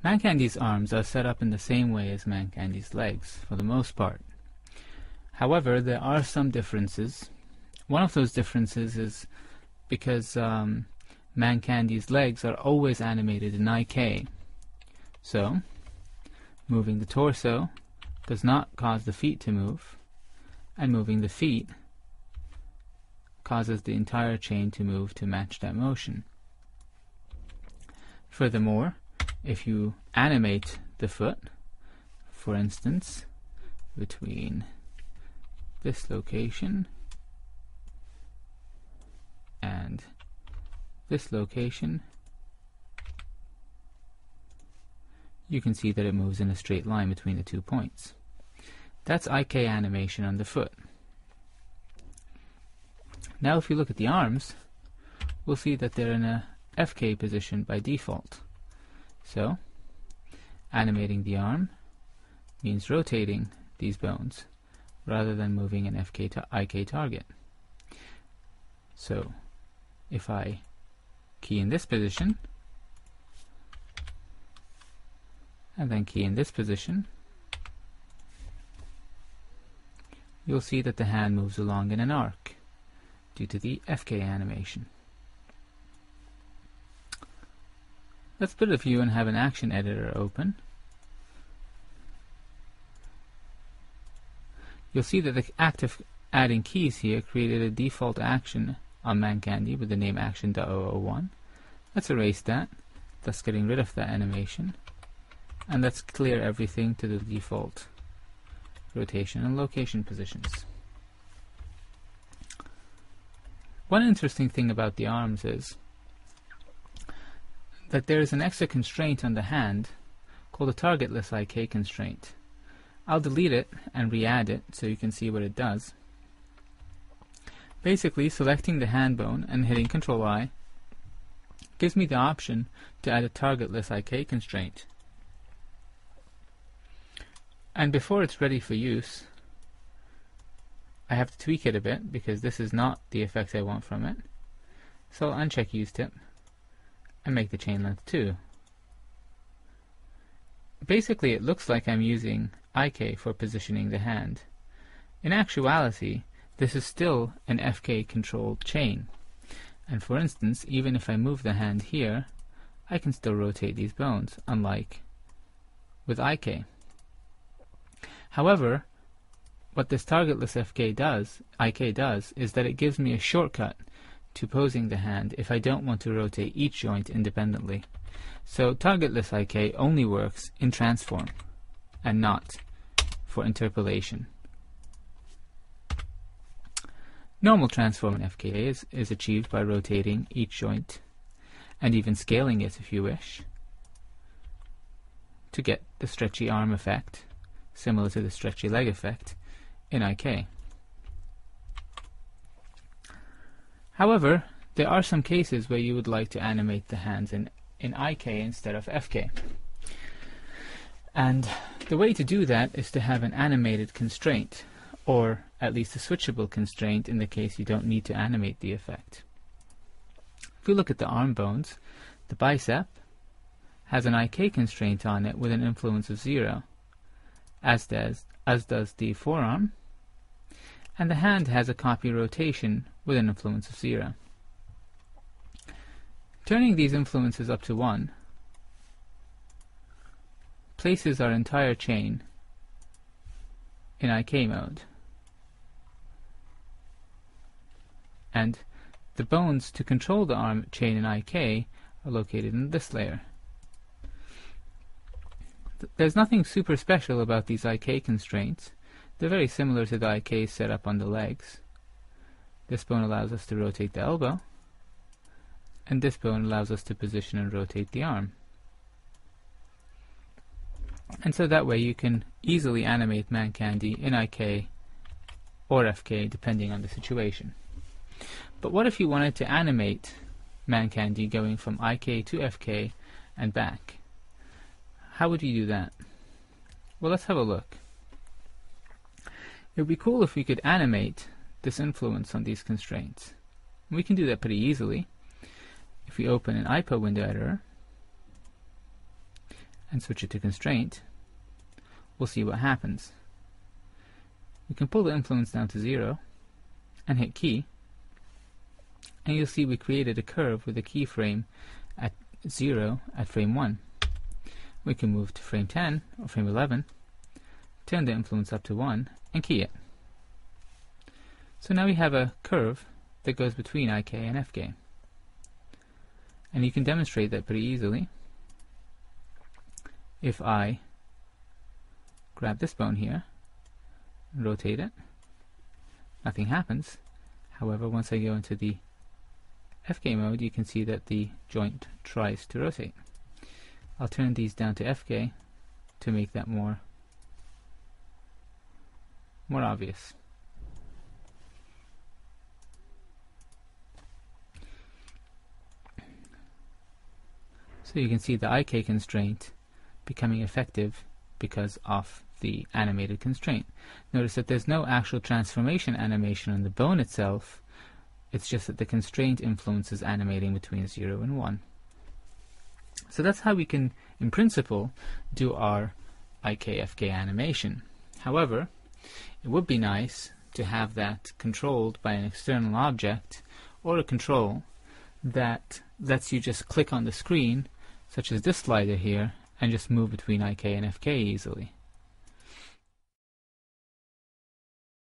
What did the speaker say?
Mancandy's arms are set up in the same way as Mancandy's legs, for the most part. However, there are some differences. One of those differences is because Mancandy's legs are always animated in IK. So, moving the torso does not cause the feet to move, and moving the feet causes the entire chain to move to match that motion. Furthermore, if you animate the foot, for instance, between this location and this location, you can see that it moves in a straight line between the 2 points. That's IK animation on the foot. Now if you look at the arms, we'll see that they're in a FK position by default. So, animating the arm means rotating these bones rather than moving an FK to IK target. So, if I key in this position, and then key in this position, you'll see that the hand moves along in an arc due to the FK animation. Let's split a view and have an action editor open. You'll see that the act of adding keys here created a default action on Mancandy with the name action.001. Let's erase that, thus getting rid of that animation. And let's clear everything to the default rotation and location positions. One interesting thing about the arms is that there is an extra constraint on the hand called a targetless IK constraint. I'll delete it and re-add it so you can see what it does. Basically, selecting the hand bone and hitting Ctrl-I gives me the option to add a targetless IK constraint. And before it's ready for use, I have to tweak it a bit because this is not the effect I want from it. So I'll uncheck Use Tip and make the chain length 2. Basically, it looks like I'm using IK for positioning the hand. In actuality, this is still an FK controlled chain. And for instance, even if I move the hand here, I can still rotate these bones, unlike with IK. However, what this targetless IK does is that it gives me a shortcut to posing the hand if I don't want to rotate each joint independently. So targetless IK only works in transform and not for interpolation. Normal transform in FK is achieved by rotating each joint and even scaling it if you wish to get the stretchy arm effect, similar to the stretchy leg effect in IK. However, there are some cases where you would like to animate the hands in IK instead of FK. And the way to do that is to have an animated constraint, or at least a switchable constraint in the case you don't need to animate the effect. If we look at the arm bones, the bicep has an IK constraint on it with an influence of 0, as does the forearm, and the hand has a copy rotation with an influence of 0. Turning these influences up to 1 places our entire chain in IK mode, and the bones to control the arm chain in IK are located in this layer. There's nothing super special about these IK constraints. They're very similar to the IK set up on the legs. This bone allows us to rotate the elbow, and this bone allows us to position and rotate the arm. And so that way you can easily animate Mancandy in IK or FK depending on the situation. But what if you wanted to animate Mancandy going from IK to FK and back? How would you do that? Well, let's have a look. It would be cool if we could animate this influence on these constraints. We can do that pretty easily. If we open an IPA window editor and switch it to constraint, we'll see what happens. We can pull the influence down to 0 and hit key, and you'll see we created a curve with a keyframe at 0 at frame 1. We can move to frame 10 or frame 11, turn the influence up to 1 and key it. So now we have a curve that goes between IK and FK. And you can demonstrate that pretty easily. If I grab this bone here and rotate it, nothing happens. However, once I go into the FK mode, you can see that the joint tries to rotate. I'll turn these down to FK to make that more obvious. So you can see the IK constraint becoming effective because of the animated constraint. Notice that there's no actual transformation animation on the bone itself, it's just that the constraint influences animating between 0 and 1. So that's how we can, in principle, do our IK-FK animation. However, it would be nice to have that controlled by an external object or a control that lets you just click on the screen, such as this slider here, and just move between IK and FK easily.